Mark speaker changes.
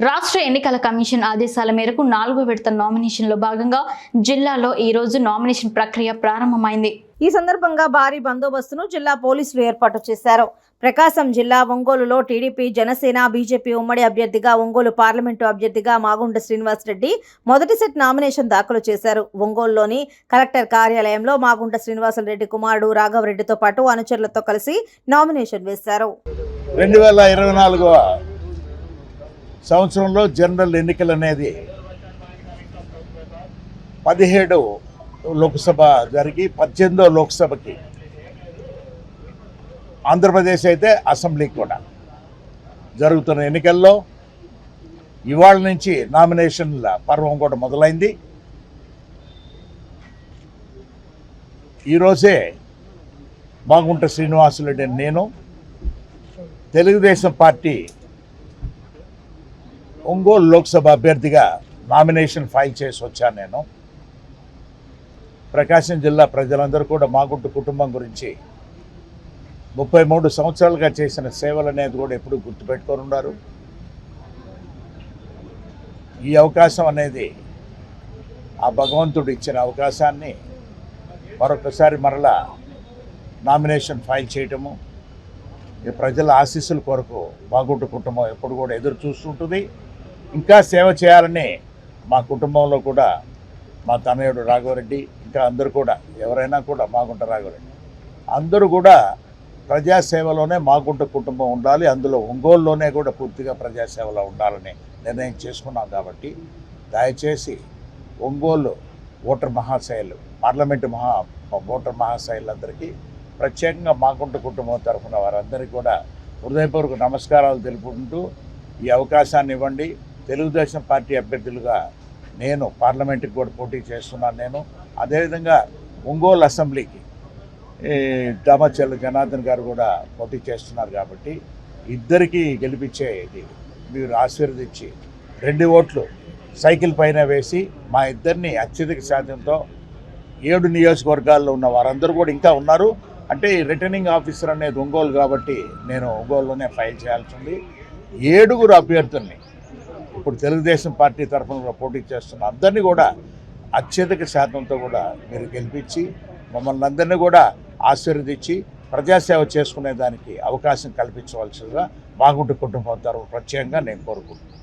Speaker 1: రాష్ట్ర ఎన్నికల కమిషన్ ఆదేశాల మేరకు 4వ విడత నామినేషన్లో భాగంగా జిల్లాలో ఈ రోజు నామినేషన్ ప్రక్రియ ప్రారంభమైంది.
Speaker 2: ఈ సందర్భంగా భారీ బందోబస్తును జిల్లా పోలీసులు ఏర్పాటు చేశారు. ప్రకాశం జిల్లా ఒంగోలులో టీడీపీ, జనసేన, బీజేపీ ఉమ్మడి అభ్యర్థిగా, ఒంగోలు పార్లమెంటు అభ్యర్థిగా మాగుంట శ్రీనివాసరెడ్డి మొదటి సెట్ నామినేషన్ దాఖలు చేశారు. ఒంగోలులోని కలెక్టర్ కార్యాలయంలో మాగుంట శ్రీనివాసరెడ్డి కుమారుడు రాఘవరెడ్డితో పాటు అనుచరులతో కలిసి నామినేషన్ వేశారు.
Speaker 3: 2024 సంవత్సరంలో జనరల్ ఎన్నికలు అనేది 17 లోక్సభ జరిగి 18వ లోక్సభకి ఆంధ్రప్రదేశ్ అయితే అసెంబ్లీకి కూడా జరుగుతున్న ఎన్నికల్లో ఇవాళ నుంచి నామినేషన్ల పర్వం కూడా మొదలైంది. ఈరోజే మాగుంట శ్రీనివాసరెడ్డి నేను తెలుగుదేశం పార్టీ ఒంగోలు లోక్సభ అభ్యర్థిగా నామినేషన్ ఫైల్ చేసి వచ్చాను. నేను ప్రకాశం జిల్లా ప్రజలందరూ కూడా మాగుంట కుటుంబం గురించి 33 సంవత్సరాలుగా చేసిన సేవలు అనేది కూడా ఎప్పుడు గుర్తుపెట్టుకొని ఉన్నారు. ఈ అవకాశం అనేది ఆ భగవంతుడు ఇచ్చిన అవకాశాన్ని మరొకసారి మరలా నామినేషన్ ఫైల్ చేయటము, ఈ ప్రజల ఆశీస్సుల కొరకు మాగుంట కుటుంబం ఎప్పుడు కూడా ఎదురు చూస్తుంటుంది. ఇంకా సేవ చేయాలని మా కుటుంబంలో కూడా మా తనయుడు రాఘవరెడ్డి, ఇంకా అందరూ కూడా ఎవరైనా కూడా మాగుంట రాఘవరెడ్డి అందరూ కూడా ప్రజాసేవలోనే మాగుంట కుటుంబం ఉండాలి. అందులో ఒంగోలులోనే కూడా పూర్తిగా ప్రజాసేవలో ఉండాలని నిర్ణయం చేసుకున్నాం. కాబట్టి దయచేసి ఒంగోలు ఓటర్ మహాశైలు, పార్లమెంటు ఓటర్ మహాశైలందరికీ ప్రత్యేకంగా మాగుంట కుటుంబం తరఫున వారందరికీ కూడా హృదయపూర్వక నమస్కారాలు తెలుపుకుంటూ ఈ అవకాశాన్ని ఇవ్వండి. తెలుగుదేశం పార్టీ అభ్యర్థులుగా నేను పార్లమెంటుకి కూడా పోటీ చేస్తున్నాను. నేను అదేవిధంగా ఒంగోలు అసెంబ్లీకి దామచర్ల జనార్దన్ గారు కూడా పోటీ చేస్తున్నారు. కాబట్టి ఇద్దరికీ గెలిపించేది మీరు ఆశీర్వదించి 2 ఓట్లు సైకిల్ పైన వేసి మా ఇద్దరిని అత్యధిక శాతంతో 7 నియోజకవర్గాల్లో ఉన్న వారందరూ కూడా ఇంకా ఉన్నారు. అంటే రిటర్నింగ్ ఆఫీసర్ అనేది ఒంగోలు కాబట్టి నేను ఒంగోలులోనే ఫైల్ చేయాల్సి ఉంది. 7 అభ్యర్థుల్ని ఇప్పుడు తెలుగుదేశం పార్టీ తరఫున పోటీ చేస్తున్న అందరినీ కూడా అత్యధిక శాతంతో కూడా మీరు గెలిపించి మమ్మల్ని అందరినీ కూడా ఆశీర్వదించి ప్రజాసేవ చేసుకునే దానికి అవకాశం కల్పించవలసిందిగా మాగుంట కుటుంబం తరఫున ప్రత్యేకంగా నేను కోరుకుంటున్నాను.